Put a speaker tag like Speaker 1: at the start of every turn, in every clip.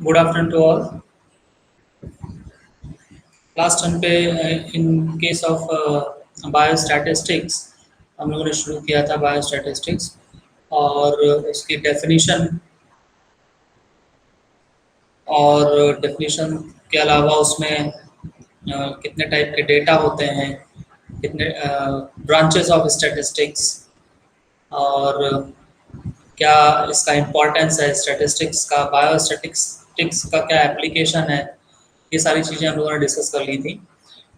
Speaker 1: Good afternoon to all. Class 10 पे इन case of biostatistics हम लोगों ने शुरू किया था बायोस्टैटिस्टिक्स और उसकी डेफिनेशन के अलावा उसमें कितने टाइप के डेटा होते हैं, कितने ब्रांचेस ऑफ स्टैटिस्टिक्स और क्या इसका इम्पोर्टेंस है स्टैटिस्टिक्स का, बायोस्टैटिस्टिक्स का क्या एप्लीकेशन है, ये सारी चीज़ें हम लोगों ने डिस्कस कर ली थी।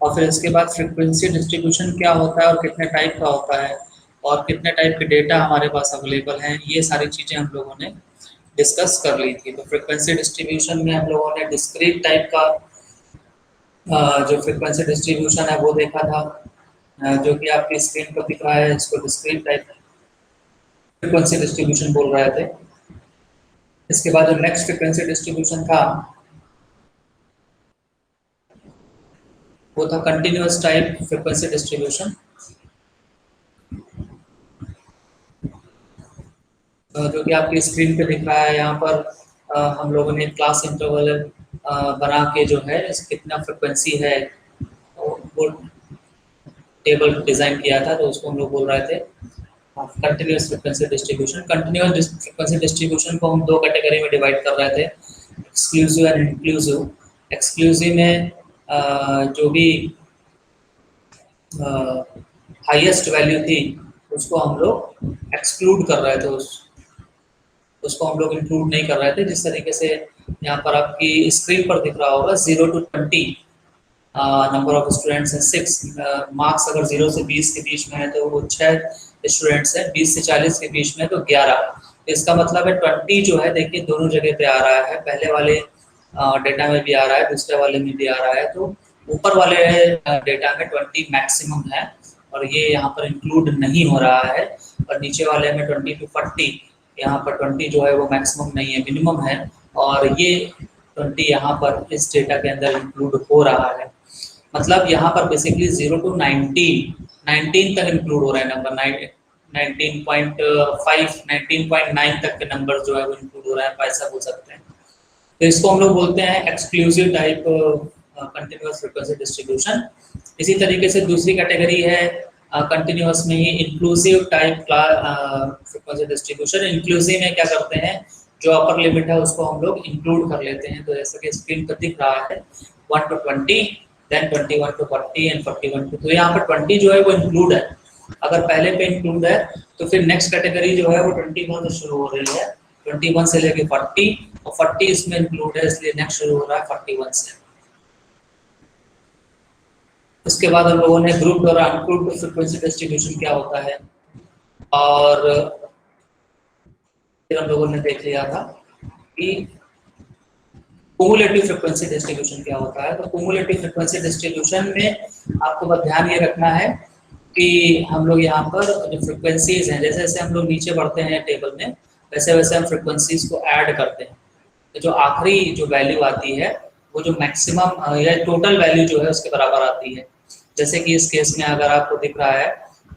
Speaker 1: और फिर इसके बाद फ्रीक्वेंसी डिस्ट्रीब्यूशन क्या होता है और कितने टाइप का होता है और कितने टाइप के डेटा हमारे पास अवेलेबल हैं, ये सारी चीज़ें हम लोगों ने डिस्कस कर ली थी। तो फ्रीक्वेंसी डिस्ट्रीब्यूशन में हम लोगों ने डिस्क्रीट टाइप का जो फ्रीक्वेंसी डिस्ट्रीब्यूशन है वो देखा था, जो कि आपकी स्क्रीन पर दिख रहा है, इसको डिस्क्रीट टाइप फ्रीक्वेंसी डिस्ट्रीब्यूशन बोल रहे थे। इसके बाद जो नेक्स्ट फ्रीक्वेंसी डिस्ट्रीब्यूशन था वो था कंटिन्यूअस टाइप फ्रीक्वेंसी डिस्ट्रीब्यूशन, जो कि आपकी स्क्रीन पे दिख रहा है। यहाँ पर हम लोगों ने क्लास इंटरवल बना के जो है कितना फ्रीक्वेंसी है वो टेबल डिजाइन किया था, तो उसको हम लोग बोल रहे थे continuous frequency distribution. Continuous frequency distribution को हम दो कैटेगरी में डिवाइड कर रहे थे, एक्सक्लूसिव एंड इंक्लूसिव। एक्सक्लूसिव में जो भी हाईएस्ट वैल्यू थी उसको हम लोग एक्सक्लूड कर रहे थे, उसको हम लोग इंक्लूड नहीं कर रहे थे। जिस तरीके से यहाँ पर आपकी स्क्रीन पर दिख रहा होगा 0 to 20 नंबर ऑफ स्टूडेंट्स हैं 6, मार्क्स अगर 0 से 20 के बीच में है तो वो 6 स्टूडेंट्स हैं, 20 से 40 के बीच में तो 11। तो इसका मतलब है 20 जो है, देखिए दोनों जगह पे आ रहा है, पहले वाले डेटा में भी आ रहा है, दूसरे वाले में भी आ रहा है। तो ऊपर वाले डेटा में 20 मैक्सिमम है और ये यहाँ पर इंक्लूड नहीं हो रहा है, और नीचे वाले में 20 to 40 यहाँ पर 20 जो है वो मैक्सिमम नहीं है, मिनिमम है, और ये 20 यहाँ पर इस डेटा के अंदर इंक्लूड हो रहा है। मतलब यहाँ पर बेसिकली 0 to 19 तक इंक्लूड हो रहा है नंबर, 19.5 19.9 तक के नंबर जो है वो इंक्लूड हो रहा है, ऐसा बोल सकते हैं। तो इसको हम लोग बोलते हैं exclusive type continuous frequency distribution. इसी तरीके से दूसरी कैटेगरी है कंटिन्यूअस में ही inclusive type frequency distribution. Inclusive में क्या करते हैं, जो अपर लिमिट है उसको हम लोग इंक्लूड कर लेते हैं। तो जैसा कि स्क्रीन पर दिख रहा है 1 to 20, then 21 to 40 and 41 to, तो यहाँ पर 20 जो है वो इंक्लूड है। अगर पहले पे इंक्लूड है तो फिर नेक्स्ट कैटेगरी जो है वो 21 से शुरू हो रही है, 21 से लेके 40, और 40 इसमें इंक्लूड है, इसलिए नेक्स्ट शुरू हो रहा है 41 से। उसके बाद हम लोगों ने ग्रुप और अनग्रुप्ड फ्रीक्वेंसी डिस्ट्रीब्यूशन क्या होता है, और फिर हम लोगों ने देख लिया था कि कुमुलेटिव फ्रीक्वेंसी डिस्ट्रीब्यूशन क्या होता है। तो कुमुलेटिव फ्रीक्वेंसी डिस्ट्रीब्यूशन में आपको बस ध्यान ये रखना है कि हम लोग यहाँ पर जो फ्रीक्वेंसीज हैं, जैसे जैसे हम लोग नीचे बढ़ते हैं टेबल में, वैसे वैसे हम फ्रीक्वेंसीज को ऐड करते हैं। तो जो आखिरी जो वैल्यू आती है वो जो मैक्सिमम या टोटल वैल्यू जो है उसके बराबर आती है। जैसे कि इस केस में अगर आपको दिख रहा है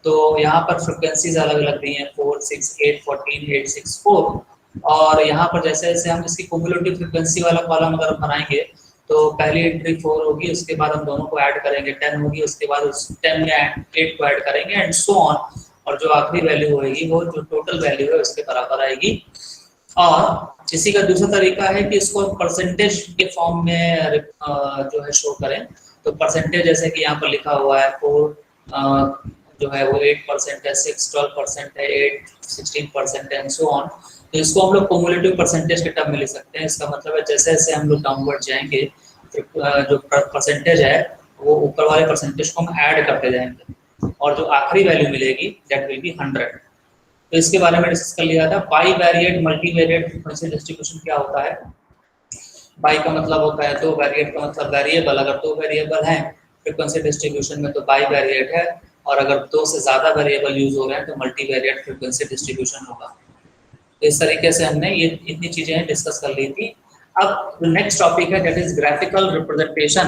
Speaker 1: तो यहाँ पर फ्रीक्वेंसीज अलग अलग दी हैं, 4, 6, 8, 14, 8, 6, 4। और यहाँ पर जैसे जैसे हम इसकी कुमुलेटिव फ्रीक्वेंसी वाला कॉलम अगर बनाएंगे तो पहली एंट्री 4 होगी, उसके बाद हम दोनों को ऐड करेंगे 10 होगी, उसके बाद उस 10 में 8 को ऐड करेंगे एंड सो ऑन, और जो आखिरी वैल्यू होगी वो जो टोटल वैल्यू है उसके बराबर आएगी। और इसी का दूसरा तरीका है कि इसको परसेंटेज के फॉर्म में जो है शो करें। तो परसेंटेज जैसे कि यहाँ पर लिखा हुआ है 4 जो है वो 8% है, 6 12% है, 8 16% है एंड सो ऑन। तो इसको हम लोग कुमुलेटिव परसेंटेज के टर्म में ले सकते हैं। इसका मतलब है जैसे जैसे हम लोग डाउनवर्ड जाएंगे जो परसेंटेज है वो ऊपर वाले परसेंटेज को हम ऐड करते जाएंगे, और जो आखिरी वैल्यू मिलेगी दैट विल बी 100। तो इसके बारे में डिस्कस कर लिया था। By variate multivariate frequency distribution क्या होता है। बाई का मतलब होता है दो, वेरिएट का मतलब वेरिएबल। अगर दो वेरिएबल हैं फ्रीक्वेंसी डिस्ट्रीब्यूशन में तो बाई वेरिएट है, और अगर दो से ज़्यादा वेरिएबल यूज हो रहे हैं तो मल्टीवेरिएट फ्रीक्वेंसी डिस्ट्रीब्यूशन होगा। तो इस तरीके से हमने ये इतनी चीज़ें डिस्कस कर ली थी। अब नेक्स्ट टॉपिक है that is graphical representation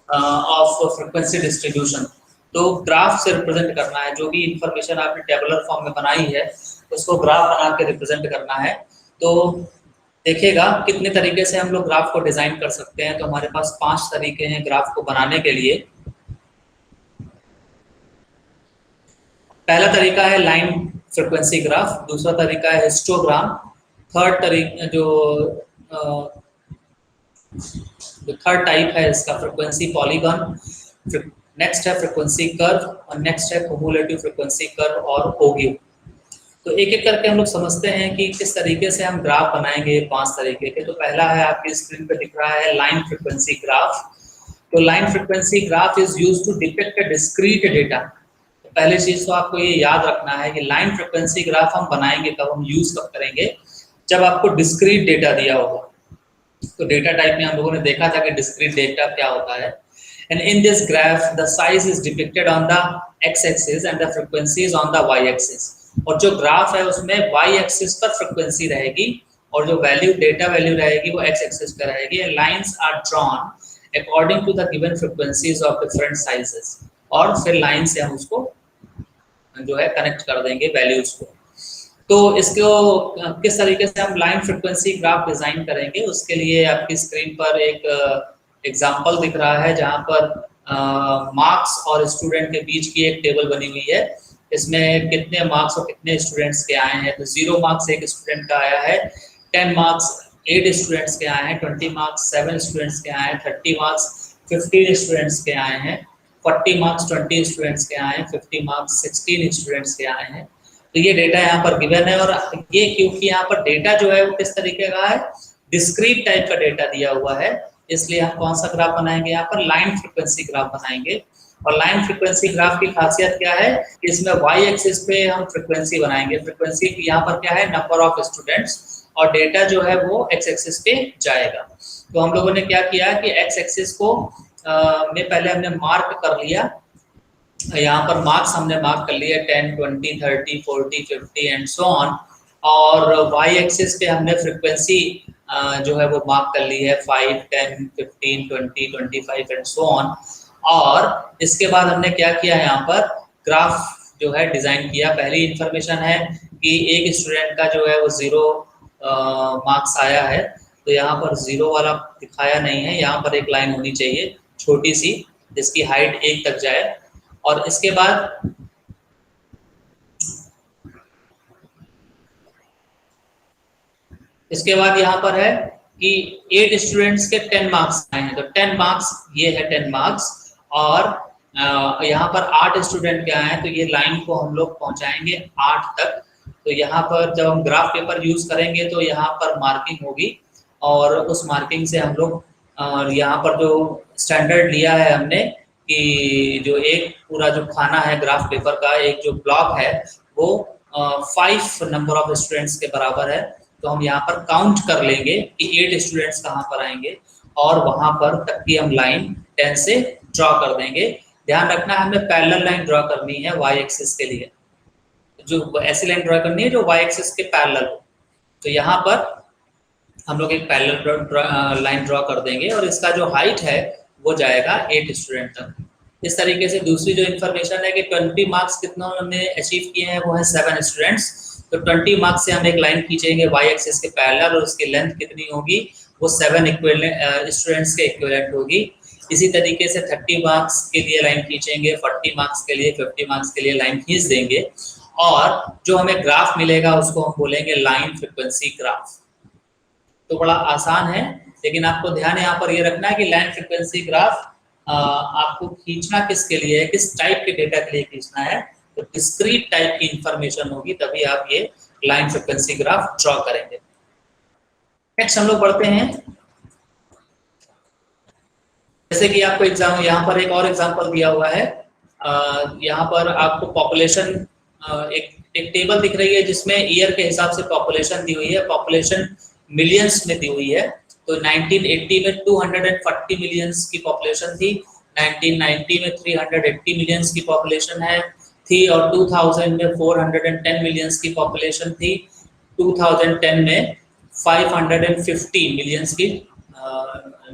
Speaker 1: of frequency distribution. तो ग्राफ से रिप्रेजेंट करना है, जो भी इंफॉर्मेशन आपने टेबुलर फॉर्म में बनाई है उसको ग्राफ बना के रिप्रेजेंट करना है। तो देखिएगा कितने तरीके से हम लोग ग्राफ को डिजाइन कर सकते हैं। तो हमारे पास 5 तरीके हैं ग्राफ को बनाने के लिए। पहला तरीका है लाइन फ्रीक्वेंसी ग्राफ, दूसरा तरीका है हिस्टोग्राम, थर्ड तरीका जो थर्ड टाइप है इसका फ्रीक्वेंसी पॉलीगन, नेक्स्ट है फ्रीक्वेंसी कर्व और नेक्स्ट है क्युमुलेटिव फ्रीक्वेंसी कर्व और ओगिव। तो एक एक करके हम लोग समझते हैं कि किस तरीके से हम ग्राफ बनाएंगे 5 तरीके के। तो पहला है आपकी स्क्रीन पे दिख रहा है लाइन फ्रीक्वेंसी ग्राफ। तो line frequency graph is used to depict a discrete data. तो पहली चीज तो आपको ये याद रखना है कि लाइन फ्रीक्वेंसी ग्राफ हम बनाएंगे कब, हम यूज कब करेंगे, जब आपको डिस्क्रीट डेटा दिया होगा। तो डेटा टाइप में हम लोगों ने देखा था कि डिस्क्रीट डेटा क्या होता है। And in this graph, the size is depicted on the x-axis and the frequency is on the y-axis. और जो ग्राफ है उसमें y-axis पर फ्रीक्वेंसी रहेगी और जो वैल्यू डेटा वैल्यू रहेगी वो x-axis पर रहेगी। Lines are drawn according to the given frequencies of different sizes. और फिर लाइन से हम उसको जो है कनेक्ट कर देंगे वैल्यूज को। तो इसको किस तरीके से हम लाइन फ्रीक्वेंसी ग्राफ डिजाइन करेंगे, उसके लिए आपकी स्क्रीन पर एक एग्जाम्पल दिख रहा है जहाँ पर मार्क्स और स्टूडेंट के बीच की एक टेबल बनी हुई है। इसमें कितने मार्क्स और कितने स्टूडेंट्स के आए हैं। तो 0 मार्क्स एक स्टूडेंट का आया है, 10 मार्क्स 8 स्टूडेंट्स के आए हैं, 20 मार्क्स 7 स्टूडेंट्स के आए हैं, 30 मार्क्स 15 स्टूडेंट्स के आए हैं, 40 मार्क्स 20 स्टूडेंट्स के आए हैं, 50 मार्क्स 16 स्टूडेंट्स के आए हैं। तो ये डेटा यहाँ पर गिवन है। और ये क्योंकि यहाँ पर डेटा जो है वो किस तरीके का है, डिस्क्रीट टाइप का डेटा दिया हुआ है, इसलिए हम कौन सा ग्राफ बनाएंगे, यहाँ पर लाइन फ्रीक्वेंसी ग्राफ बनाएंगे। और लाइन फ्रीक्वेंसी ग्राफ की खासियत क्या है, इसमें वाई एक्सिस पे हम फ्रीक्वेंसी बनाएंगे। फ्रीक्वेंसी यहाँ पर क्या है, नंबर ऑफ स्टूडेंट्स, और डेटा जो है वो एक्स एक्सिस पे जाएगा। तो हम लोगों ने क्या किया कि एक्स एक्सिस को में पहले हमने मार्क कर लिया। यहाँ पर मार्क्स हमने मार्क कर लिया 10, 20, 30, 40, 50 एंड सो ऑन। और वाई एक्सिस पे हमने फ्रीक्वेंसी जो है वो मार्क कर ली है 5, 10, 15, 20, 25 एंड सो ऑन। और इसके बाद हमने क्या किया, यहाँ पर ग्राफ जो है डिजाइन किया। पहली इंफॉर्मेशन है कि एक स्टूडेंट का जो है वो 0 मार्क्स आया है, तो यहाँ पर 0 वाला दिखाया नहीं है। यहाँ पर एक लाइन होनी चाहिए छोटी सी जिसकी हाइट 1 तक जाए। और इसके बाद यहाँ पर है कि 8 स्टूडेंट्स के 10 मार्क्स आए हैं, तो 10 मार्क्स ये है 10 मार्क्स। और यहाँ पर 8 स्टूडेंट के आए हैं, तो ये लाइन को हम लोग पहुंचाएंगे 8 तक। तो यहाँ पर जब हम ग्राफ पेपर यूज करेंगे तो यहाँ पर मार्किंग होगी, और उस मार्किंग से हम लोग यहाँ पर जो स्टैंडर्ड लिया है हमने कि जो एक पूरा जो खाना है ग्राफ पेपर का, एक जो ब्लॉक है वो 5 नंबर ऑफ स्टूडेंट्स के बराबर है। तो हम यहाँ पर काउंट कर लेंगे कि 8 स्टूडेंट्स कहाँ पर आएंगे, और वहां पर तक की हम लाइन 10 से ड्रॉ कर देंगे। ध्यान रखना है हमें पैरेलल लाइन ड्रॉ करनी है वाई एक्सिस के लिए, जो ऐसी लाइन ड्रॉ करनी है जो वाई एक्सिस के पैरेलल हो। तो यहाँ पर हम लोग एक पैरेलल लाइन ड्रॉ कर देंगे, और इसका जो हाइट है वो जाएगा 8 स्टूडेंट तक। इस तरीके से दूसरी जो इन्फॉर्मेशन है कि 20 मार्क्स कितना उन्होंने अचीव किए हैं, वो है 7 स्टूडेंट्स। तो 20 मार्क्स से हम एक लाइन खींचेंगे वाई एक्सिस के पैरेलल, और उसकी लेंथ कितनी होगी, वो 7 स्टूडेंट्स के इक्विवेलेंट होगी। इसी तरीके से 30 मार्क्स के लिए लाइन खींचेंगे, 40 मार्क्स के लिए, 50 मार्क्स के लिए लाइन खींच देंगे, और जो हमें ग्राफ मिलेगा उसको हम बोलेंगे लाइन फ्रीक्वेंसी ग्राफ। तो बड़ा आसान है, लेकिन आपको ध्यान यहाँ पर ये रखना है कि लाइन फ्रीक्वेंसी ग्राफ आपको खींचना किसके लिए है, किस टाइप के डेटा के लिए खींचना है। तो डिस्क्रीट टाइप की इंफॉर्मेशन होगी तभी आप ये लाइन फ्रीक्वेंसी ग्राफ ड्रॉ करेंगे। नेक्स्ट हम लोग बढ़ते हैं, जैसे कि आपको एग्जाम यहाँ पर एक और एग्जांपल दिया हुआ है। यहाँ पर आपको पॉपुलेशन एक टेबल दिख रही है जिसमें ईयर के हिसाब से पॉपुलेशन दी हुई है। पॉपुलेशन मिलियंस में दी हुई है। तो 1980 में 240 मिलियंस की पॉपुलेशन थी, 1990 में 380 मिलियंस की पॉपुलेशन थी, और 2000 में 410 मिलियंस की पॉपुलेशन थी, 2010 में 550 मिलियंस की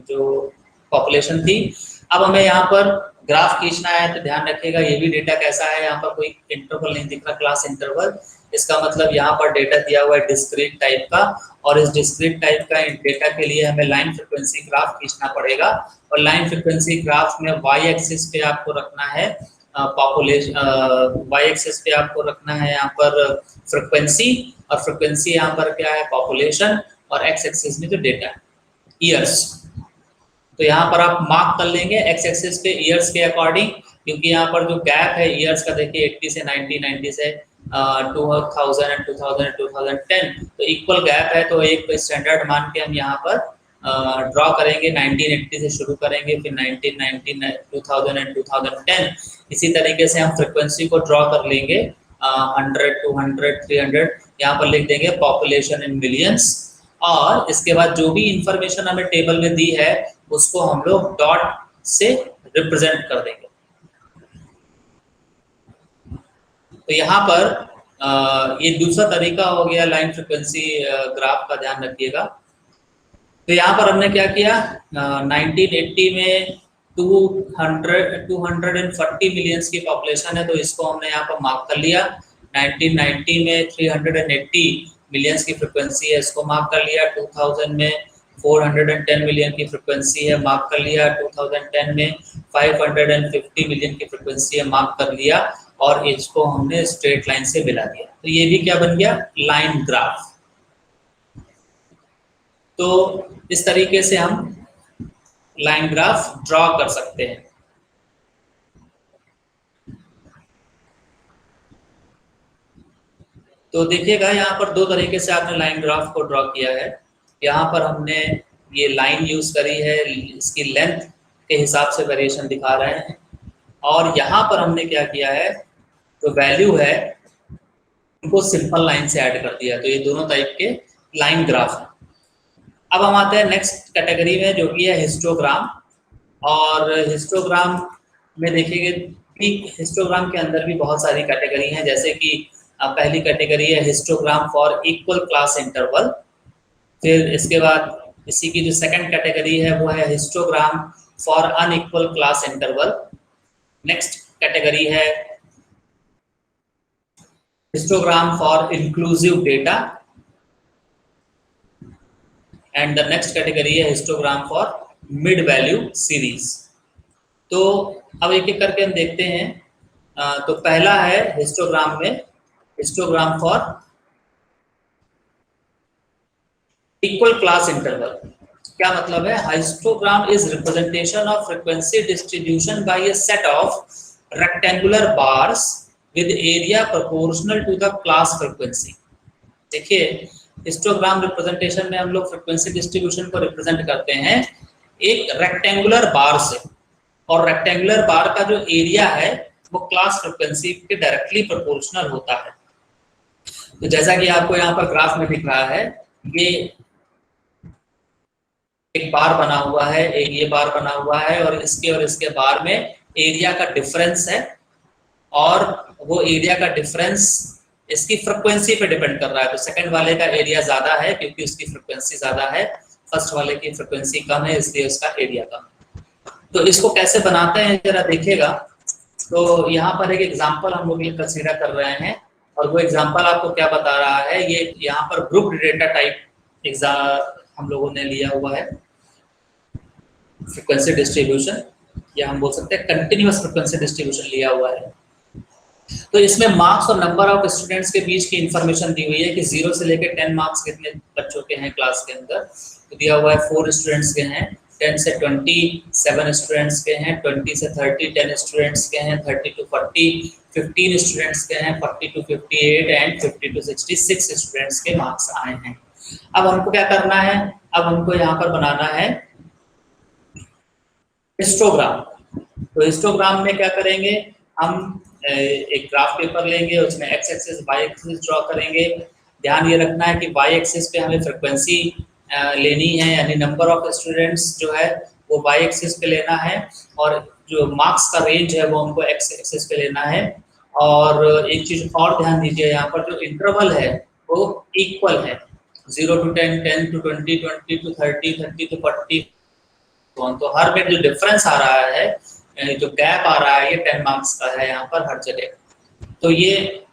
Speaker 1: जो पॉपुलेशन थी। अब हमें यहाँ पर ग्राफ खींचना है, तो ध्यान रखिएगा ये भी डेटा कैसा है, यहाँ पर कोई इंटरवल नहीं दिख रहा, क्लास इंटरवल। इसका मतलब यहाँ पर डेटा दिया हुआ है डिस्क्रीट टाइप का, और इस डिस्क्रीट टाइप का डेटा के लिए हमें लाइन फ्रिक्वेंसी ग्राफ खींचना पड़ेगा। और लाइन फ्रिक्वेंसी ग्राफ में वाई एक्सिस पे आपको रखना है पॉपुलेशन, वाई एक्सिस पे आपको रखना है यहाँ पर फ्रिक्वेंसी, और फ्रिक्वेंसी यहाँ पर क्या है पॉपुलेशन, और एक्स एक्सिस में जो डेटा है ईयर्स। तो यहाँ पर आप मार्क कर लेंगे एक्स एक्सिस पे ईयर्स के अकॉर्डिंग, क्योंकि यहाँ पर जो गैप है ईयर्स का देखिए 80 से 90, 90 से 2000 एंड 2000 एंड 2010, तो इक्वल गैप है, तो एक स्टैंडर्ड मान के हम यहाँ पर ड्रॉ करेंगे। 1980 से शुरू करेंगे, फिर 1990, 2000 एंड 2010। इसी तरीके से हम फ्रिक्वेंसी को ड्रॉ कर लेंगे 100, 200, 300, यहाँ पर लिख देंगे पॉपुलेशन इन मिलियंस, और इसके बाद जो भी इंफॉर्मेशन हमें टेबल में दी है उसको हम लोग डॉट से रिप्रेजेंट कर देंगे। तो यहाँ पर ये दूसरा तरीका हो गया लाइन फ्रिक्वेंसी ग्राफ का, ध्यान रखिएगा। तो यहाँ पर हमने क्या किया, 1980 में 240 मिलियंस की पॉपुलेशन है, तो इसको हमने यहाँ पर मार्क कर लिया। 1990 में 380 मिलियंस की फ्रिक्वेंसी है, इसको मार्क कर लिया। 2000 में 410 मिलियन की फ्रिक्वेंसी है, मार्क कर लिया। 2010 में 550 मिलियन की फ्रिक्वेंसी है, मार्क कर लिया, और इसको हमने स्ट्रेट लाइन से मिला दिया। तो ये भी क्या बन गया, लाइन ग्राफ। तो इस तरीके से हम लाइन ग्राफ ड्रॉ कर सकते हैं। तो देखिएगा यहाँ पर दो तरीके से आपने लाइन ग्राफ को ड्रॉ किया है। यहाँ पर हमने ये लाइन यूज करी है, इसकी लेंथ के हिसाब से वेरिएशन दिखा रहे हैं, और यहाँ पर हमने क्या किया है, जो वैल्यू है उनको सिंपल लाइन से ऐड कर दिया। तो ये दोनों टाइप के लाइन ग्राफ हैं। अब हम आते हैं नेक्स्ट कैटेगरी में, जो कि है हिस्टोग्राम। और हिस्टोग्राम में देखेंगे कि हिस्टोग्राम के अंदर भी बहुत सारी कैटेगरी हैं, जैसे कि पहली कैटेगरी है histogram for equal class interval. फिर इसके बाद इसी की जो सेकंड कैटेगरी है वो है histogram for unequal class interval. Next category है histogram for inclusive data, and the next category है histogram for mid value series. तो अब एक एक करके हम देखते हैं। तो पहला है हिस्टोग्राम में histogram for equal class interval. क्या मतलब है, histogram is representation of frequency distribution by a set of rectangular bars with area proportional to the class frequency. देखिए हिस्टोग्राम रिप्रेजेंटेशन में हम लोग फ्रीक्वेंसी डिस्ट्रीब्यूशन को रिप्रेजेंट करते हैं एक रेक्टेंगुलर बार से, और रेक्टेंगुलर बार का जो एरिया है वो क्लास फ्रीक्वेंसी के डायरेक्टली प्रोपोर्शनल होता है। तो जैसा कि आपको यहाँ पर ग्राफ में दिख रहा है, ये एक बार बना हुआ है, एक ये बार बना हुआ है, और इसके बार में एरिया का डिफरेंस है, और वो एरिया का डिफरेंस इसकी फ्रीक्वेंसी पे डिपेंड कर रहा है। तो सेकंड वाले का एरिया ज्यादा है क्योंकि उसकी फ्रीक्वेंसी ज्यादा है, फर्स्ट वाले की फ्रीक्वेंसी कम है इसलिए उसका एरिया कम है। तो इसको कैसे बनाते हैं जरा देखिएगा। तो यहाँ पर एक एग्जांपल हम लोग ये कंसीडर कर रहे हैं, और वो एग्जांपल आपको क्या बता रहा है, ये यहाँ पर ग्रुप डेटा टाइप हम लोगों ने लिया हुआ है फ्रीक्वेंसी डिस्ट्रीब्यूशन, या हम बोल सकते हैं कंटिन्यूअस फ्रीक्वेंसी डिस्ट्रीब्यूशन लिया हुआ है। तो इसमें मार्क्स और नंबर ऑफ स्टूडेंट्स के बीच की इंफॉर्मेशन दी हुई है कि 0 से लेकर 10 मार्क्स कितने बच्चों के हैं क्लास के अंदर। तो दिया हुआ है 4 स्टूडेंट्स के हैं, 10 से 20 7 स्टूडेंट्स के हैं, 20 से 30 10 स्टूडेंट्स के हैं, 30 to 40 15 स्टूडेंट्स के हैं, 40 to 58 एंड 50 to 66 स्टूडेंट्स के मार्क्स आए हैं। अब हमको क्या करना है, अब हमको यहाँ पर बनाना है हिस्टोग्राम। तो हिस्टोग्राम में क्या करेंगे, हम एक ग्राफ पेपर लेंगे, उसमें x axis y axis draw करेंगे। ध्यान ये रखना है कि वाई एक्सिस पे हमें फ्रीक्वेंसी लेनी है, यानी नंबर ऑफ स्टूडेंट्स जो है वो वाई एक्सिस पे लेना है, और जो मार्क्स का रेंज है वो हमको एक्स एक्सिस पे लेना है। और एक चीज और ध्यान दीजिए, यहाँ पर जो इंटरवल है वो इक्वल है, 0 to 10 10 to 20 20 to 30 30 to 40। तो हर में जो डिफरेंस आ रहा है, जो गैप आ रहा है, ये 10 मार्क्स का है यहाँ पर हर जगह। तो ये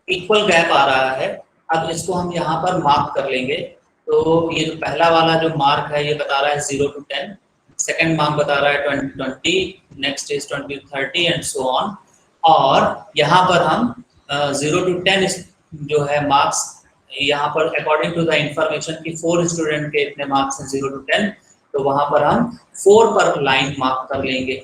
Speaker 1: इक्वल गैप आ रहा है। अब इसको हम यहाँ पर मार्क कर लेंगे। तो ये जो पहला वाला जो मार्क है ये बता रहा है 0 to 10, सेकेंड मार्क बता रहा है 20, next is 20 to 30 and so on. और यहाँ पर हम 0 to 10 जो है मार्क्स, यहाँ पर अकॉर्डिंग टू द इंफॉर्मेशन की 4 स्टूडेंट के इतने मार्क्स हैं 0 to 10, तो वहाँ पर हम 4 पर लाइन मार्क कर लेंगे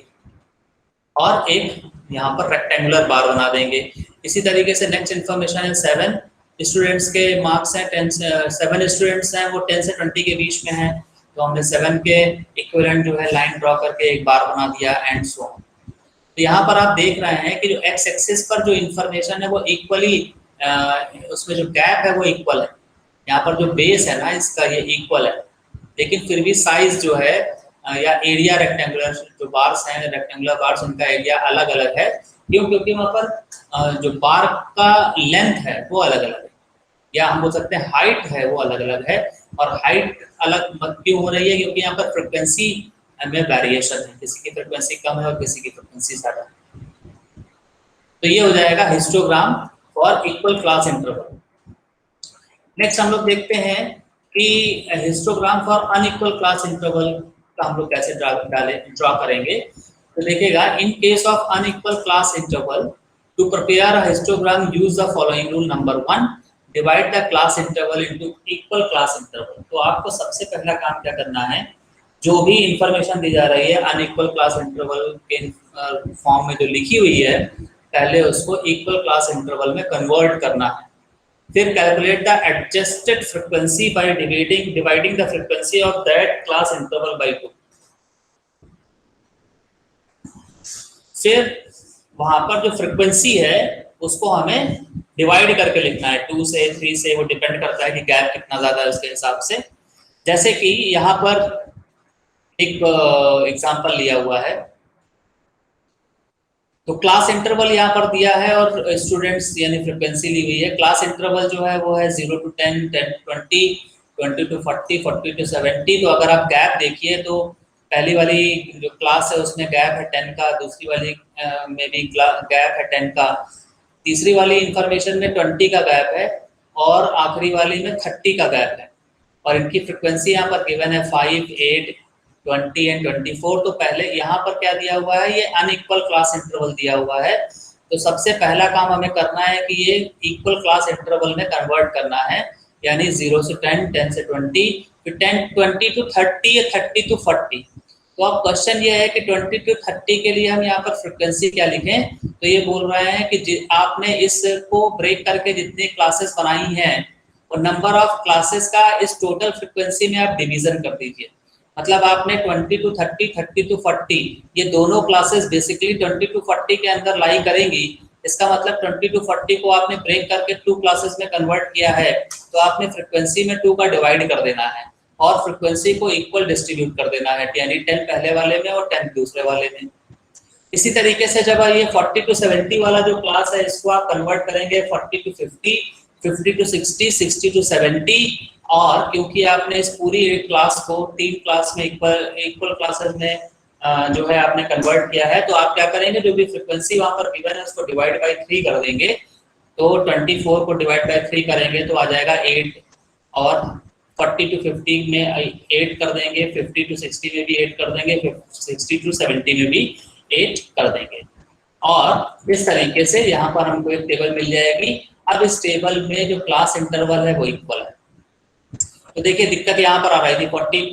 Speaker 1: और एक यहाँ पर रेक्टेंगुलर बार बना देंगे। इसी तरीके से नेक्स्ट इन्फॉर्मेशन है 7 स्टूडेंट्स के मार्क्स हैं, 7 स्टूडेंट्स हैं, वो 10 से 20 के बीच में हैं, तो हमने 7 के इक्विवेलेंट जो है लाइन ड्रॉ करके एक बार बना दिया एंड सो ऑन। तो यहाँ पर आप देख रहे हैं कि जो एक्स एक्सिस पर जो इन्फॉर्मेशन है वो इक्वली, उसमें जो गैप है वो इक्वल है। यहाँ पर जो बेस है ना इसका ये इक्वल है, लेकिन फिर भी साइज जो है या एरिया रेक्टेंगुलर जो बार्स हैं, रेक्टेंगुलर बार्स, उनका एरिया अलग अलग है। क्यों? क्योंकि वहाँ पर जो बार का लेंथ है वो अलग अलग है, या हम बोल सकते हैं हाइट है वो अलग अलग है। और हाइट अलग क्यों हो रही है? क्योंकि यहाँ पर फ्रिक्वेंसी में वेरिएशन है, किसी की फ्रिक्वेंसी कम है और किसी की फ्रिक्वेंसी ज़्यादा है। तो ये हो जाएगा histogram for equal class interval. Next हम लोग देखते हैं कि histogram for unequal class interval का हम लोग कैसे ड्रॉ करेंगे। तो देखिएगा, in case of unequal class interval to prepare a histogram use the following rule. Number 1, divide the class interval into equal class interval. तो आपको सबसे पहला काम क्या करना है, जो भी इंफॉर्मेशन दी जा रही है अनइक्वल क्लास इंटरवल के फॉर्म में जो लिखी हुई है, पहले उसको इक्वल क्लास इंटरवल में कन्वर्ट करना है। फिर calculate the adjusted frequency by dividing the frequency of that class interval by 2। फिर वहां पर जो फ्रीक्वेंसी है उसको हमें डिवाइड करके लिखना है 2 से 3 से, वो डिपेंड करता है कि गैप कितना ज्यादा है उसके हिसाब से। जैसे कि यहाँ पर एक एग्जांपल लिया हुआ है, तो क्लास इंटरवल यहाँ पर दिया है और स्टूडेंट्स यानी फ्रीक्वेंसी ली हुई है। क्लास इंटरवल जो है वो है 0 to 10, 10 to 20, 20 to 40, 40 to 70। तो अगर आप गैप देखिए तो पहली वाली जो क्लास है उसमें गैप है 10 का, दूसरी वाली में भी गैप है 10 का, तीसरी वाली इंफॉर्मेशन में 20 का गैप है और आखिरी वाली में 30 का गैप है। और इनकी फ्रिक्वेंसी यहाँ पर गिवन है 5, 8, 20 एंड 24। तो पहले यहाँ पर क्या दिया हुआ है, ये अनइक्वल क्लास इंटरवल दिया हुआ है। तो सबसे पहला काम हमें करना है कि ये इक्वल क्लास इंटरवल में कन्वर्ट करना है, यानी 0 से 10, 10 से 20, फिर 20 to 30 या 30 to 40। तो अब क्वेश्चन ये है कि 20 to 30 के लिए हम यहाँ पर फ्रिक्वेंसी क्या लिखें। तो ये बोल रहे हैं कि आपने इसको ब्रेक करके जितनी क्लासेस बनाई हैं और नंबर ऑफ क्लासेस का इस टोटल फ्रिक्वेंसी में आप डिवीजन कर दीजिए। मतलब आपने 20 to 30, 30 to 40, ये दोनों क्लासेस बेसिकली 20 to 40 के अंदर लाई करेंगी। इसका मतलब 20 to 40 को आपने ब्रेक करके 2 क्लासेस में कन्वर्ट किया है, तो आपने फ्रिक्वेंसी में 2 का डिवाइड कर देना है और फ्रिक्वेंसी को इक्वल डिस्ट्रीब्यूट कर देना है, यानी 10 पहले वाले में और 10 दूसरे वाले में। इसी तरीके से जब ये 40 to 70 वाला जो क्लास है इसको आप कन्वर्ट करेंगे 40 to 50, 50 to 60, 60 to 70। और क्योंकि आपने इस पूरी क्लास को 3 क्लास में इक्वल क्लासेस में जो है आपने कन्वर्ट किया है, तो आप क्या करेंगे, जो भी फ्रिक्वेंसी वहां पर गिवन है उसको डिवाइड बाय 3 कर देंगे। तो 24 को डिवाइड बाय 3 करेंगे तो आ जाएगा 8, और 40 to 50 में 8 कर देंगे, 50 to 60 में भी 8 कर देंगे, 60 to 70 में भी 8 कर देंगे। और इस तरीके से यहाँ पर हमको एक टेबल मिल जाएगी। अब इस टेबल में जो क्लास इंटरवल है वो इक्वल है। तो देखिए दिक्कत यहाँ पर आ रही थी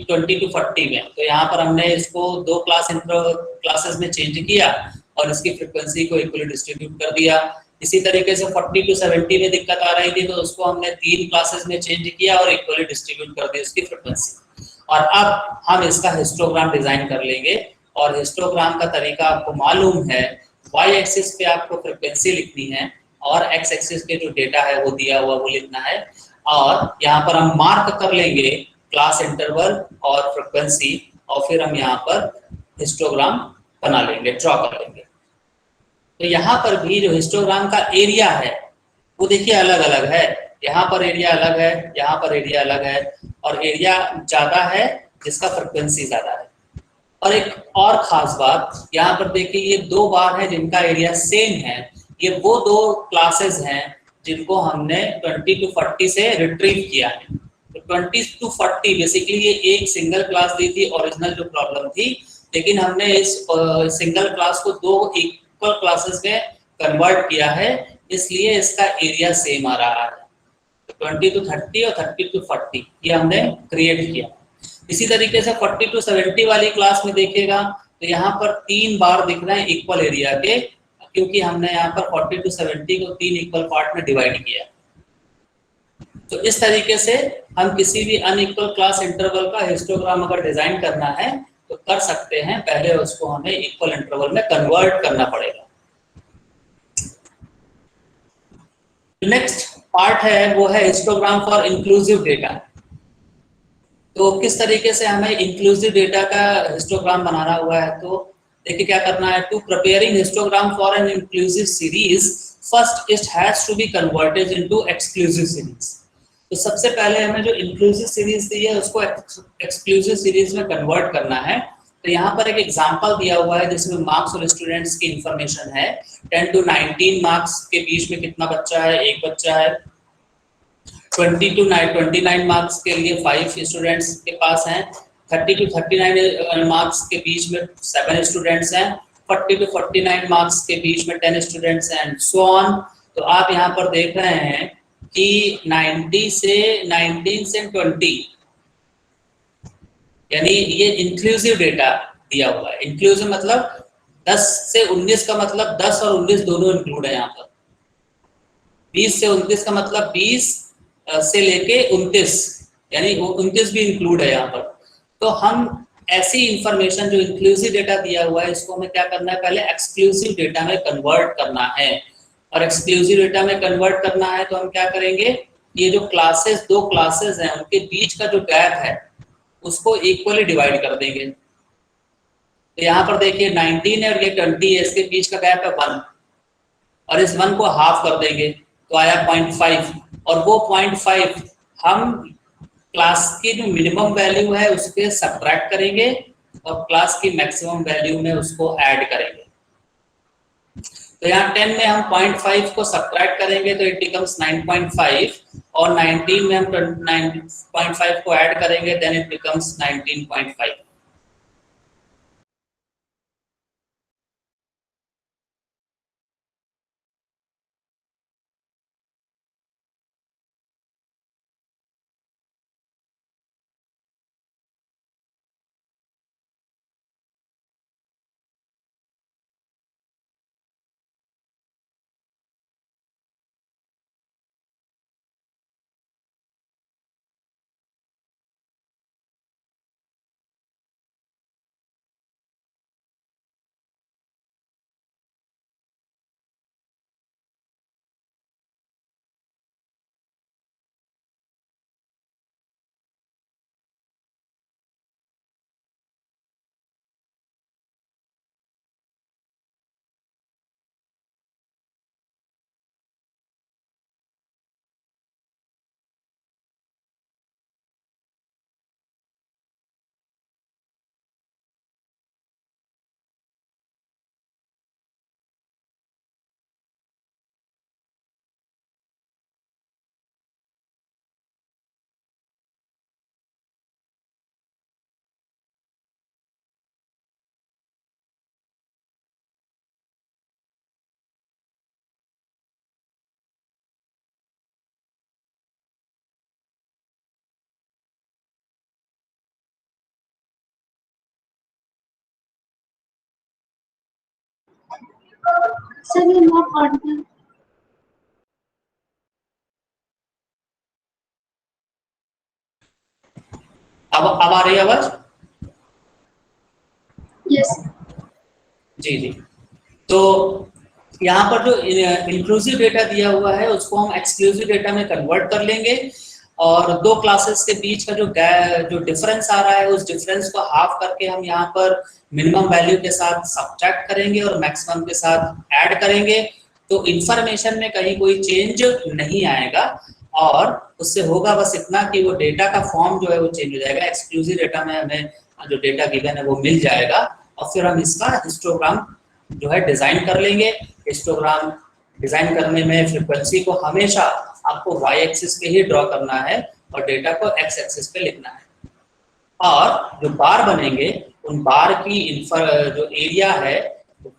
Speaker 1: 20 to 40 में, तो यहाँ पर हमने इसको 2 क्लासेस में चेंज किया और इसकी फ्रिक्वेंसी को इक्वली डिस्ट्रीब्यूट कर दिया। इसी तरीके से 40 to 70 में दिक्कत आ रही थी, तो उसको हमने 3 क्लासेस में चेंज किया और इक्वली डिस्ट्रीब्यूट कर दी उसकी फ्रिक्वेंसी। और अब हम इसका हिस्टोग्राम डिजाइन कर लेंगे, और हिस्टोग्राम का तरीका आपको मालूम है। वाई एक्सिस पे आपको फ्रिक्वेंसी लिखनी है और एक्स एक्सिस पे जो डेटा है वो दिया हुआ वो लिखना है, और यहाँ पर हम मार्क कर लेंगे क्लास इंटरवल और फ्रिक्वेंसी, और फिर हम यहाँ पर हिस्टोग्राम बना लेंगे, ड्रॉ कर लेंगे। तो यहाँ पर भी जो हिस्टोग्राम का एरिया है वो देखिए अलग अलग है। यहाँ पर एरिया अलग है, यहाँ पर एरिया अलग है, और एरिया ज्यादा है जिसका फ्रिक्वेंसी ज्यादा है। और एक और खास बात यहाँ पर देखिए, ये 2 बार है जिनका एरिया सेम है। ये वो 2 क्लासेस हैं जिनको हमने 20 to 40 से रिट्रीव किया है। तो 20 to 40 बेसिकली ये एक सिंगल क्लास दी थी, ओरिजिनल जो प्रॉब्लम थी, लेकिन हमने इस सिंगल क्लास को दो इक्वल क्लासेस में कन्वर्ट किया है, इसलिए इसका एरिया सेम आ रहा है। 20 to 30 और 30 to 40 ये हमने क्रिएट किया। इसी तरीके से 40 to 70 वाली क्लास में देखिएगा तो यहाँ पर 3 बार दिख रहे हैं इक्वल एरिया के, क्योंकि हमने यहाँ पर 40 to 70 को 3 इक्वल पार्ट में डिवाइड किया। तो इस तरीके से हम किसी भी अनइक्वल क्लास इंटरवल का हिस्टोग्राम अगर डिजाइन करना है तो कर सकते हैं, पहले उसको हमें इक्वल इंटरवल में कन्वर्ट करना पड़ेगा। नेक्स्ट पार्ट है वो है हिस्टोग्राम फॉर इंक्लूसिव डेटा। तो किस तरीके से हमें इंक्लूसिव डेटा का हिस्टोग्राम बनाना हुआ है, तो देखिए क्या करना है। To preparing histogram for an inclusive series, first it has to be converted into exclusive series. तो सबसे पहले हमें जो इंक्लूसिव सीरीज दी है उसको एक्सक्लूसिव सीरीज में कन्वर्ट करना है। तो यहाँ पर एक एग्जांपल दिया हुआ है जिसमें मार्क्स और स्टूडेंट्स की इंफॉर्मेशन है। 10 to 19 मार्क्स के बीच में कितना बच्चा है, एक बच्चा है। 20 to 29 मार्क्स के लिए 5 स्टूडेंट्स के पास हैं। 30 to 39 मार्क्स के बीच में 7 स्टूडेंट्स हैं। 40 to 49 मार्क्स के बीच में 10 स्टूडेंट्स हैं, एंड सो ऑन। तो आप यहाँ पर देख रहे हैं कि 19 से 20 यानी ये इंक्लूसिव डेटा दिया हुआ है। इंक्लूसिव मतलब 10 से 19 का मतलब 10 और 19 दोनों इंक्लूड है यहाँ पर। 20 से 29 का मतलब 20 से लेके 29 यानी 29 भी इंक्लूड है यहाँ पर। तो हम ऐसी इंफॉर्मेशन जो इंक्लूसिव डेटा दिया हुआ है इसको हमें क्या करना है, पहले एक्सक्लूसिव डेटा में कन्वर्ट करना है। और एक्सक्लूसिव डेटा में कन्वर्ट करना है तो हम क्या करेंगे, ये जो क्लासेस, 2 क्लासेस हैं उनके बीच का जो गैप है उसको इक्वली डिवाइड कर देंगे। तो यहाँ पर देखिए 19 है और ये 20 है, इसके बीच का गैप है 1, और इस 1 को हाफ कर देंगे तो आया 0.5, और वो 0.5 हम क्लास की जो मिनिमम वैल्यू है उसके सब्ट्रैक्ट करेंगे और क्लास की मैक्सिमम वैल्यू में उसको ऐड करेंगे। तो यहाँ 10 में हम 0.5 को सब्ट्रैक्ट करेंगे तो इट बिकम्स 9.5, और 19 में हम 9.5 को ऐड करेंगे then it becomes 19.5।
Speaker 2: Sir, you're not audible.
Speaker 1: अब आ रही है आवाज?
Speaker 2: Yes.
Speaker 1: जी जी। तो यहाँ पर जो इंक्लूसिव डेटा दिया हुआ है उसको हम एक्सक्लूसिव डेटा में कन्वर्ट कर लेंगे, और 2 क्लासेस के बीच का जो डिफरेंस आ रहा है उस डिफरेंस को हाफ करके हम यहाँ पर मिनिमम वैल्यू के साथ सब्ट्रैक्ट करेंगे और मैक्सिमम के साथ ऐड करेंगे। तो इंफॉर्मेशन में कहीं कोई चेंज नहीं आएगा, और उससे होगा बस इतना कि वो डेटा का फॉर्म जो है वो चेंज हो जाएगा। एक्सक्लूसिव डेटा में हमें जो डेटा गिवन है वो मिल जाएगा, और फिर हम इसका हिस्टोग्राम जो है डिजाइन कर लेंगे। हिस्टोग्राम डिजाइन करने में फ्रीक्वेंसी को हमेशा आपको वाई एक्सिस पे ही ड्रॉ करना है और डेटा को एक्स एक्सिस पे लिखना है। और जो बार बनेंगे उन बार की जो एरिया है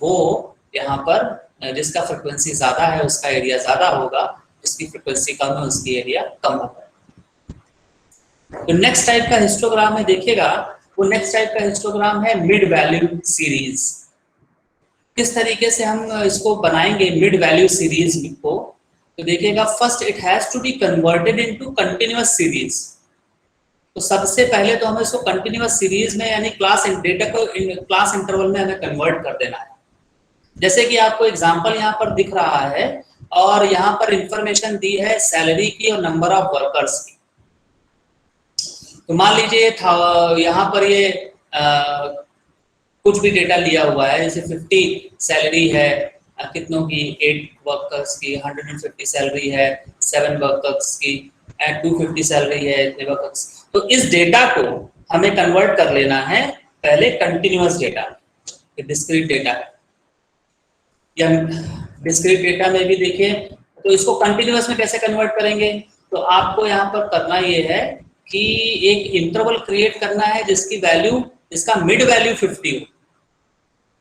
Speaker 1: वो यहाँ पर जिसका फ्रीक्वेंसी ज़्यादा है उसका एरिया ज़्यादा होगा, जिसकी फ्रीक्वेंसी कम है उसकी एरिया कम होगा। तो नेक्स्ट टाइप का हिस्टोग्राम है, देखिएगा वो नेक्स्ट टाइप का हिस्टोग्राम है मिड वैल्यू सीरीज। किस तरीके से हम इसको बनाएंगे मिड वैल्यू सीरीज को, तो देखिएगा first it has to be converted into continuous series. तो सबसे पहले तो हमें इसको कंटिन्यूअस सीरीज में यानी क्लास डेटा को क्लास इंटरवल में हमें कन्वर्ट कर देना है। जैसे कि आपको एग्जांपल यहाँ पर दिख रहा है और यहाँ पर इंफॉर्मेशन दी है सैलरी की और नंबर ऑफ वर्कर्स की। तो मान लीजिए यहाँ पर ये कुछ भी डेटा लिया हुआ है, जैसे 50 सैलरी है कितनों की, 8 वर्कर्स की, 150 सैलरी है 7 वर्कर्स की, एंड 250 सैलरी है इतने वर्कर्स। तो इस डेटा को हमें कन्वर्ट कर लेना है पहले कंटिन्यूअस डेटा, डिस्क्रीट डेटा है या डिस्क्रीट डेटा में भी देखिए। तो इसको कंटिन्यूअस में कैसे कन्वर्ट करेंगे, तो आपको यहाँ पर करना ये है कि एक इंटरवल क्रिएट करना है जिसका मिड वैल्यू 50 हो।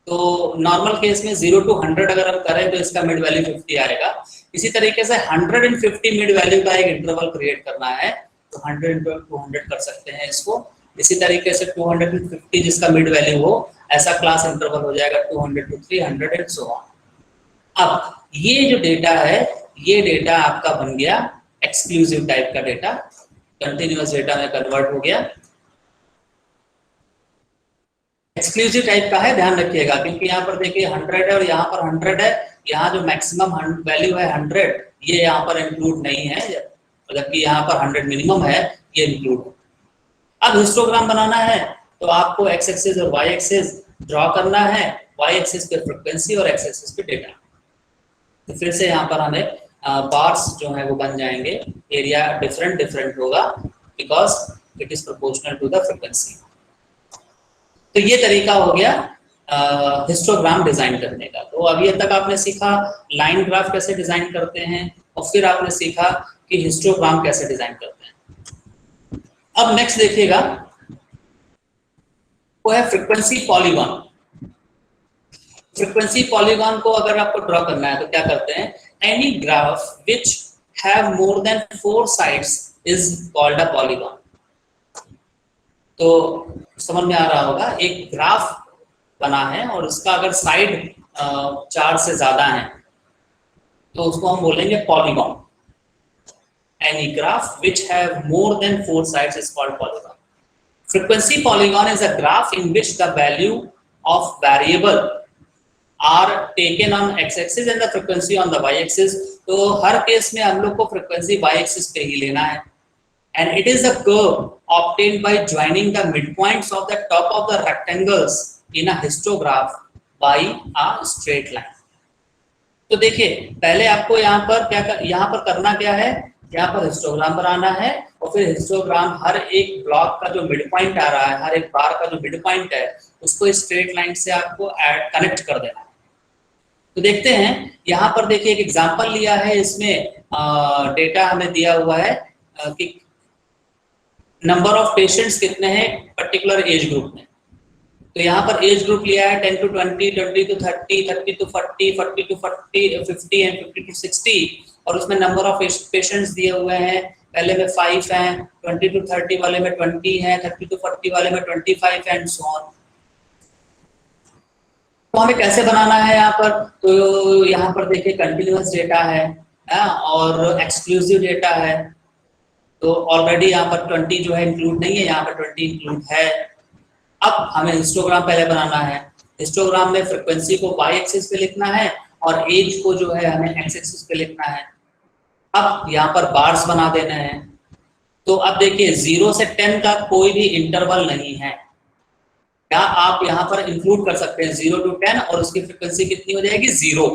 Speaker 1: तो नॉर्मल केस में 0 to 100 अगर हम करें तो इसका मिड वैल्यू 50 आएगा। इसी तरीके से 150 मिड वैल्यू का एक इंटरवल क्रिएट करना है, तो 100 into 200 कर सकते हैं इसको। इसी तरीके से 250 जिसका मिड वैल्यू हो, ऐसा क्लास इंटरवल हो जाएगा 200 to 300 एंड सो ऑन। अब ये जो डेटा है, ये डेटा आपका बन गया एक्सक्लूसिव टाइप का डेटा, कंटिन्यूअस डेटा में कन्वर्ट हो गया। एक्सक्लूसिव टाइप का है, ध्यान रखिएगा, क्योंकि यहाँ पर देखिए 100 है और यहाँ पर 100 है। यहाँ जो मैक्सिमम वैल्यू है 100, ये यहाँ पर इंक्लूड नहीं है, जबकि यहाँ पर 100 मिनिमम है, ये इंक्लूड है। अब हिस्टोग्राम बनाना है तो आपको एक्स एक्सिस और वाई एक्सिस ड्रॉ करना है, वाई एक्सिस पे फ्रीक्वेंसी और एक्स एक्सिस पे डेटा। तो फिर से यहाँ पर हमें बार्स जो है वो बन जाएंगे, एरिया डिफरेंट होगा because it is proportional to the frequency. तो ये तरीका हो गया हिस्टोग्राम डिजाइन करने का। तो अभी तक आपने सीखा लाइन ग्राफ कैसे डिजाइन करते हैं और फिर आपने सीखा कि हिस्टोग्राम कैसे डिजाइन करते हैं। अब नेक्स्ट देखिएगा वो है फ्रीक्वेंसी पॉलीगॉन। फ्रीक्वेंसी पॉलीगॉन को अगर आपको ड्रॉ करना है तो क्या करते हैं, any graph which have more than 4 sides is called a polygon. तो समझ में आ रहा होगा, एक ग्राफ बना है और उसका अगर साइड 4 से ज्यादा है तो उसको हम बोलेंगे polygon. Any graph which have more than 4 sides is called polygon. Frequency polygon is a graph in which the value of variable are taken on x axis and the frequency on the y axis. तो हर case में हम लोग को frequency Y axis पे ही लेना है। And it is a curve obtained by joining the midpoints of the top of the rectangles in a histograph by a straight line. तो देखिए पहले आपको यहाँ पर करना क्या है, यहाँ पर हिस्टोग्राम बनाना है और फिर हिस्टोग्राम हर एक ब्लॉक का जो मिड पॉइंट आ रहा है, हर एक बार का जो मिड पॉइंट है उसको स्ट्रेट लाइन से आपको कनेक्ट कर देना है। तो देखते हैं यहाँ पर देखिए एक एग्जांपल लिया है, इसमें डेटा हमें दिया हुआ है कि नंबर ऑफ पेशेंट्स कितने हैं पर्टिकुलर एज ग्रुप में। तो यहाँ पर एज ग्रुप लिया है 10 to 20, 20 to 30, 30 to 40, 40 to 50 and 50 to 60। और उसमें नंबर ऑफ पेशेंट्स दिए हुए हैं, पहले में 5 हैं, 20 to 30 वाले में 20 हैं, 30 to 40 वाले में 25 एंड सो ऑन। तो हमें कैसे बनाना है यहाँ पर, तो यहाँ पर देखिए कंटिन्यूअस डेटा है और एक्सक्लूसिव डेटा है। तो ऑलरेडी यहाँ पर 20 जो है इंक्लूड नहीं है, यहाँ पर 20 इंक्लूड है। अब हमें हिस्टोग्राम पहले बनाना है। हिस्टोग्राम में फ्रीक्वेंसी को वाई एक्सिस पे लिखना है और एज को जो है हमें एक्स एक्सिस पे लिखना है। अब यहाँ पर बार्स बना देना है। तो अब देखिए 0 से 10 का कोई भी इंटरवल नहीं है, क्या आप यहाँ पर इंक्लूड कर सकते हैं 0 to 10 और उसकी फ्रीक्वेंसी कितनी हो जाएगी 0।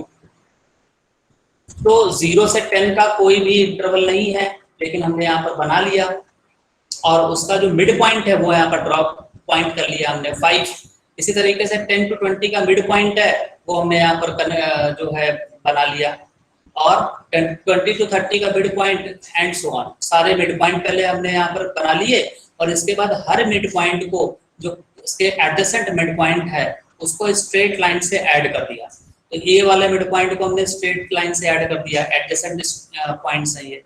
Speaker 1: तो 0 से 10 का कोई भी इंटरवल नहीं है, लेकिन हमने यहाँ पर बना लिया और उसका जो मिड पॉइंट है वो यहाँ पर ड्रॉप पॉइंट कर लिया हमने 5। इसी तरीके से 10 to 20 का मिड पॉइंट है वो हमने यहाँ पर जो है बना लिया। और 20 to 30 का mid point and so on. सारे मिड पॉइंट पहले हमने यहाँ पर बना लिए और इसके बाद हर मिड पॉइंट को जो उसके एडजेसेंट मिड पॉइंट है उसको स्ट्रेट लाइन से ऐड कर दिया। तो ये वाले मिड पॉइंट को हमने स्ट्रेट लाइन से ऐड कर दिया, एडजेसेंट पॉइंट्स हैं ये।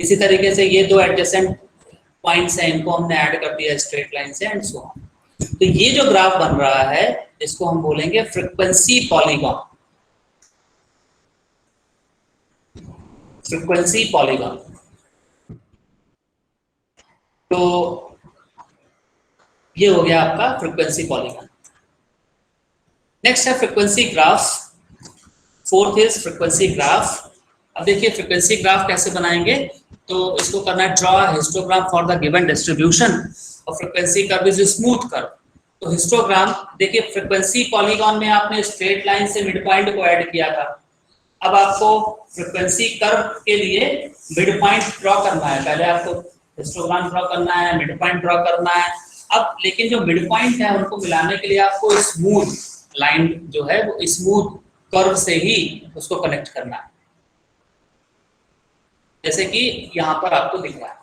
Speaker 1: इसी तरीके से ये दो एडजेसेंट पॉइंट्स हैं, इनको हमने ऐड कर दिया स्ट्रेट लाइन से एंड सो ऑन। तो ये जो ग्राफ बन रहा है इसको हम बोलेंगे फ्रीक्वेंसी पॉलीगॉन। Frequency polygon. तो ये हो गया आपका फ्रीक्वेंसी पॉलीगॉन। नेक्स्ट है frequency graph. Fourth is frequency graph. अब देखिए फ्रीक्वेंसी ग्राफ कैसे बनाएंगे, तो इसको करना है draw histogram for the given distribution और frequency curve is smooth curve. तो हिस्टोग्राम देखिए फ्रीक्वेंसी पॉलीगॉन में आपने स्ट्रेट लाइन से मिड पॉइंट को ऐड किया था। अब आपको फ्रीक्वेंसी कर्व के लिए मिड पॉइंट ड्रॉ करना है। पहले आपको हिस्टोग्राम ड्रॉ करना है, मिड पॉइंट ड्रॉ करना है। अब लेकिन जो मिड पॉइंट है उनको मिलाने के लिए आपको स्मूथ लाइन जो है वो स्मूथ कर्व से ही उसको कनेक्ट करना है, जैसे कि यहाँ पर आपको दिख रहा है।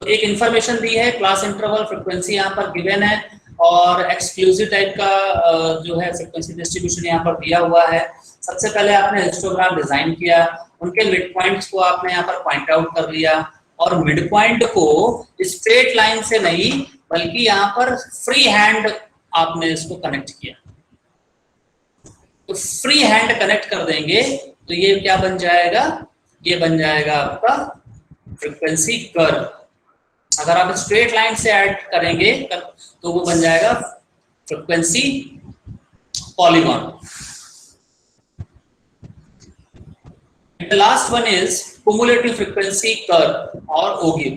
Speaker 1: तो एक इंफॉर्मेशन दी है, क्लास इंटरवल फ्रीक्वेंसी यहाँ पर गिवन है और एक्सक्लूसिव टाइप का जो है फ्रीक्वेंसी डिस्ट्रीब्यूशन यहाँ पर दिया हुआ है। सबसे पहले आपने हिस्टोग्राम डिजाइन किया, उनके मिड पॉइंट्स को आपने यहाँ पर पॉइंट आउट कर लिया और मिड पॉइंट को स्ट्रेट लाइन से नहीं बल्कि यहाँ पर फ्री हैंड आपने इसको कनेक्ट किया। तो फ्री हैंड कनेक्ट कर देंगे तो ये क्या बन जाएगा, ये बन जाएगा आपका फ्रीक्वेंसी कर्व। अगर आप स्ट्रेट लाइन से ऐड करेंगे तो वो बन जाएगा frequency polygon. The last one is cumulative frequency curve और ओगिव।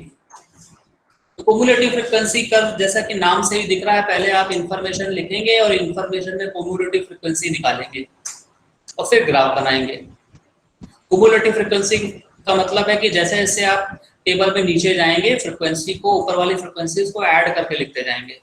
Speaker 1: तो cumulative frequency curve जैसा कि नाम से ही दिख रहा है, पहले आप इंफॉर्मेशन लिखेंगे और इंफॉर्मेशन में cumulative frequency निकालेंगे और फिर ग्राफ बनाएंगे। cumulative frequency का मतलब है कि जैसे जैसे आप टेबल में नीचे जाएंगे फ्रीक्वेंसी को ऊपर वाली फ्रीक्वेंसीज को ऐड करके लिखते जाएंगे।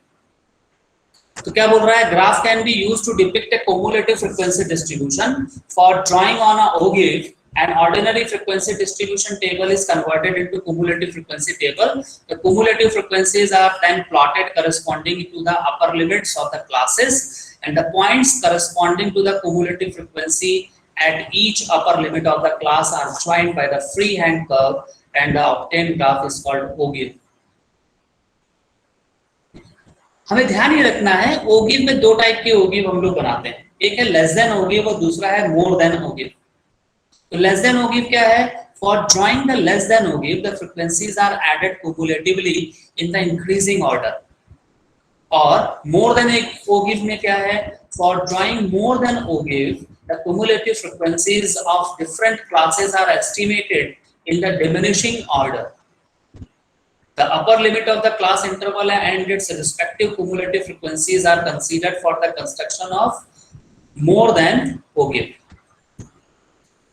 Speaker 1: तो क्या बोल रहा है, graph can be used to depict a cumulative frequency distribution for drawing on a ogive. An ordinary frequency distribution table is converted into cumulative frequency table. The cumulative frequencies are then plotted corresponding to the upper limits of the classes and the points corresponding to the cumulative frequency at each upper limit of the class are joined by the freehand curve and the obtained graph is called ogive. हमें ध्यान ये रखना है, ओगिव में दो type के ओगिव हम लोग बनाते हैं, एक है लेस देन ओगिव और दूसरा है मोर देन ओगिव। तो लेस देन ओगिव क्या है, for drawing the less than ogive the frequencies are added cumulatively in the increasing order. और मोर देन ओगिव में क्या है, for drawing more than ogive the cumulative frequencies of different classes are estimated in the diminishing order. The upper limit of the class interval and its respective cumulative frequencies are considered for the construction of more than ogive.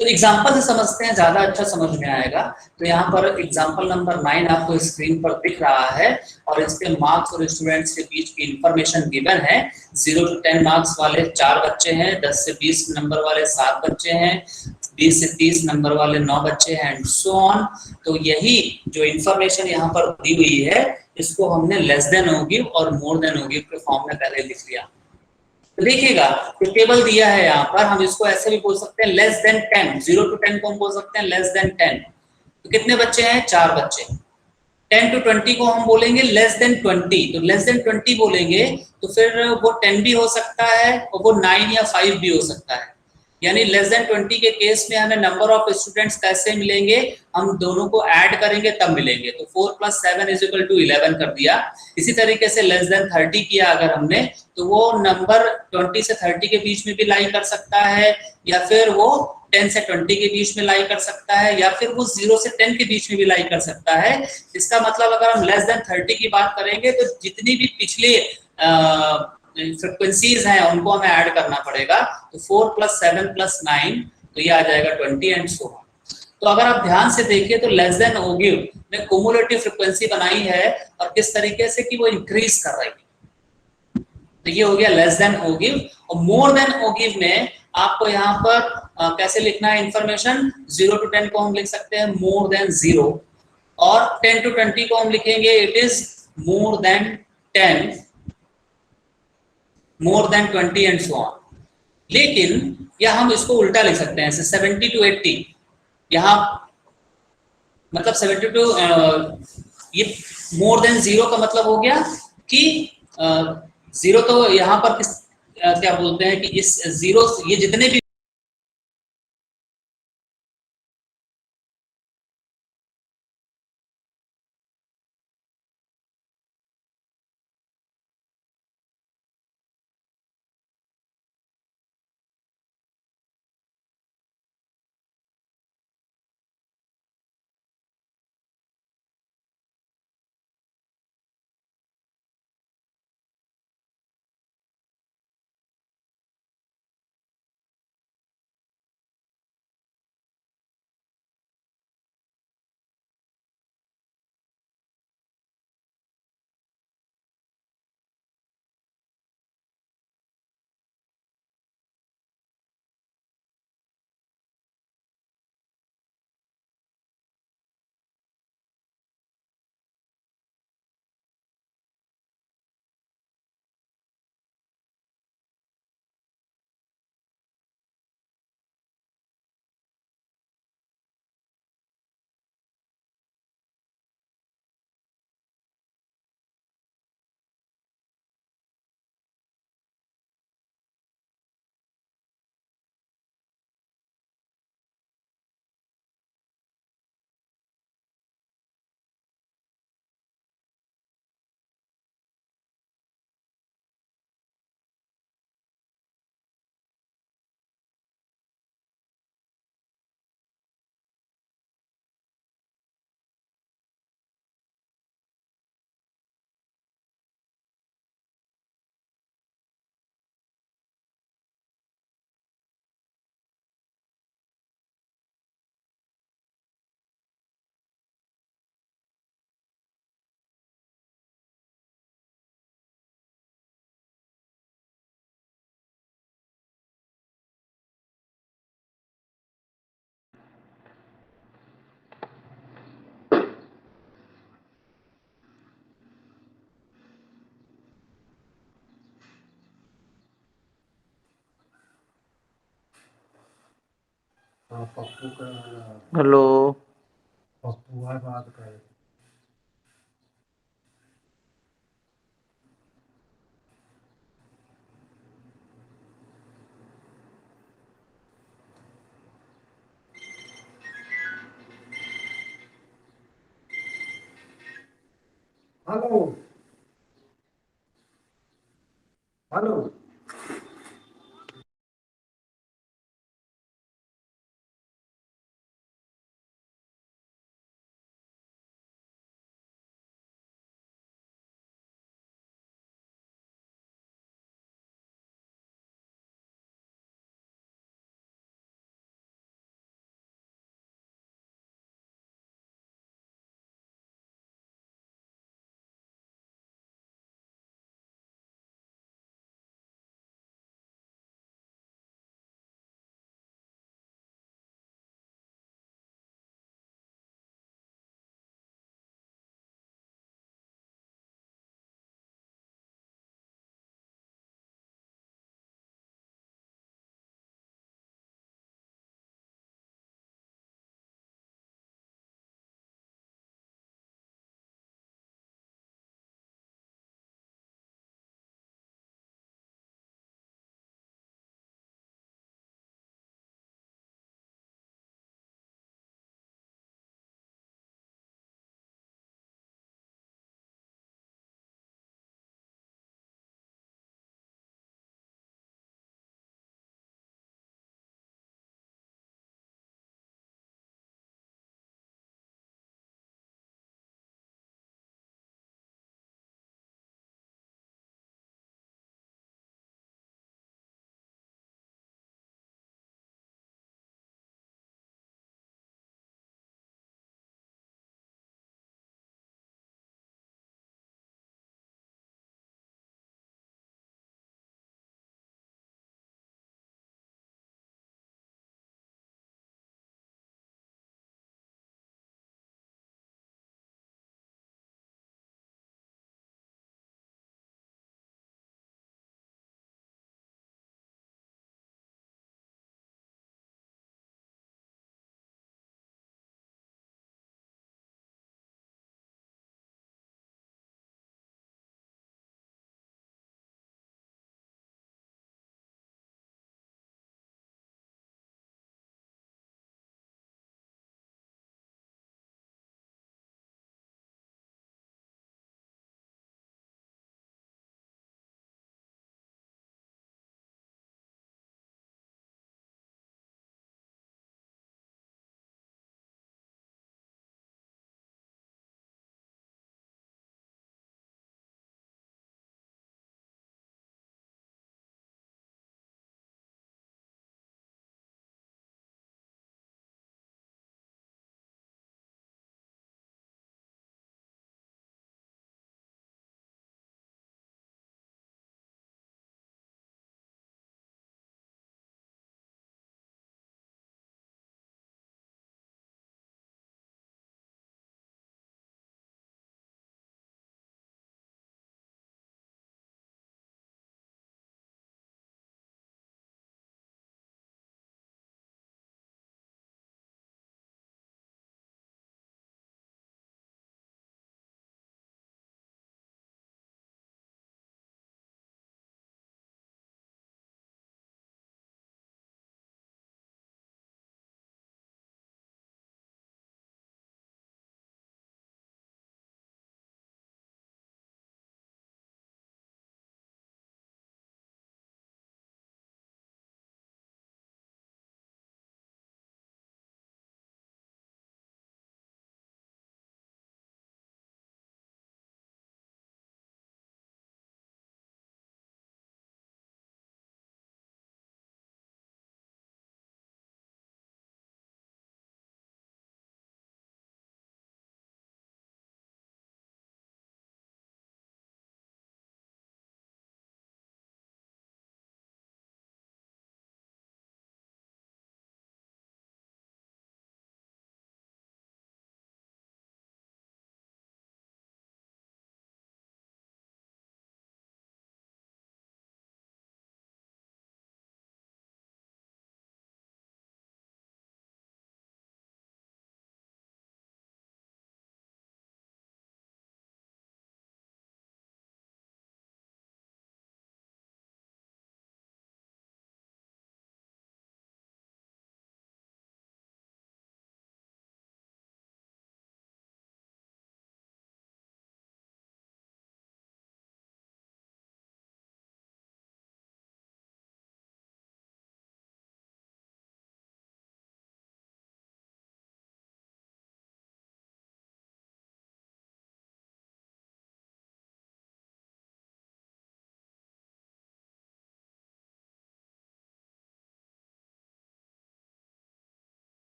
Speaker 1: तो example से समझते हैं, ज्यादा अच्छा समझ में आएगा। तो यहाँ पर एग्जांपल नंबर 9 आपको स्क्रीन पर दिख रहा है और इसके मार्क्स और स्टूडेंट्स के बीच की इंफॉर्मेशन गिवन है। 0 to 10 मार्क्स वाले 4 बच्चे हैं, 10 से 20 नंबर वाले 7 बच्चे हैं, 20 से 30 नंबर वाले 9 बच्चे हैं एंड सो ऑन। तो यही जो इंफॉर्मेशन यहाँ पर दी हुई है इसको हमने लेस देन ओगिव और मोर देन ओगिव के फॉर्म में पहले लिख लिया। तो देखिएगा तो टेबल दिया है यहाँ पर, हम इसको ऐसे भी बोल सकते हैं लेस देन 10। 0 to 10 को हम बोल सकते हैं लेस देन 10। तो कितने बच्चे हैं, 4 बच्चे। 10 to 20 को हम बोलेंगे लेस देन 20। तो लेस देन 20 बोलेंगे तो फिर वो 10 भी हो सकता है और वो 9 या 5 भी हो सकता है। यानी लेस देन 20 के केस में हमें नंबर ऑफ स्टूडेंट्स कैसे मिलेंगे, हम दोनों को ऐड करेंगे तब मिलेंगे। तो 4 + 7 = 11 कर दिया। इसी तरीके से लेस देन 30 किया अगर हमने, तो वो नंबर 20 से 30 के बीच में भी लाई कर सकता है, या फिर वो 10 से 20 के बीच में लाई कर सकता है, या फिर वो 0 से 10 के बीच में भी लाई कर सकता है। इसका मतलब अगर हम लेस देन 30 की बात करेंगे तो जितनी भी पिछले फ्रीक्वेंसीज हैं उनको हमें ऐड करना पड़ेगा। तो 4 + 7 + 9 तो ये आ जाएगा 20 एंड सो ऑन। तो अगर आप ध्यान से देखिए तो लेस देन ओगिव में क्यूमुलेटिव फ्रीक्वेंसी बनाई है और किस तरीके से कि वो इंक्रीज कर रही है। तो ये हो गया लेस देन ओगिव। और मोर देन ओगिव में आपको यहाँ पर कैसे लिखना है इंफॉर्मेशन, 0 to 10 को हम लिख सकते हैं मोर देन 0, और 10 to 20 को हम लिखेंगे it is more than 10, more than 20 and so on. लेकिन या हम इसको उल्टा लिख सकते हैं, जैसे 70 to 80, यहाँ मतलब 70 टू ये मोर देन 0 का मतलब हो गया कि 0 तो यहाँ पर किस क्या बोलते हैं कि इस 0 ये जितने भी
Speaker 3: पप्पू का
Speaker 4: हेलो।
Speaker 3: पप्पू है बात करे। Hello hello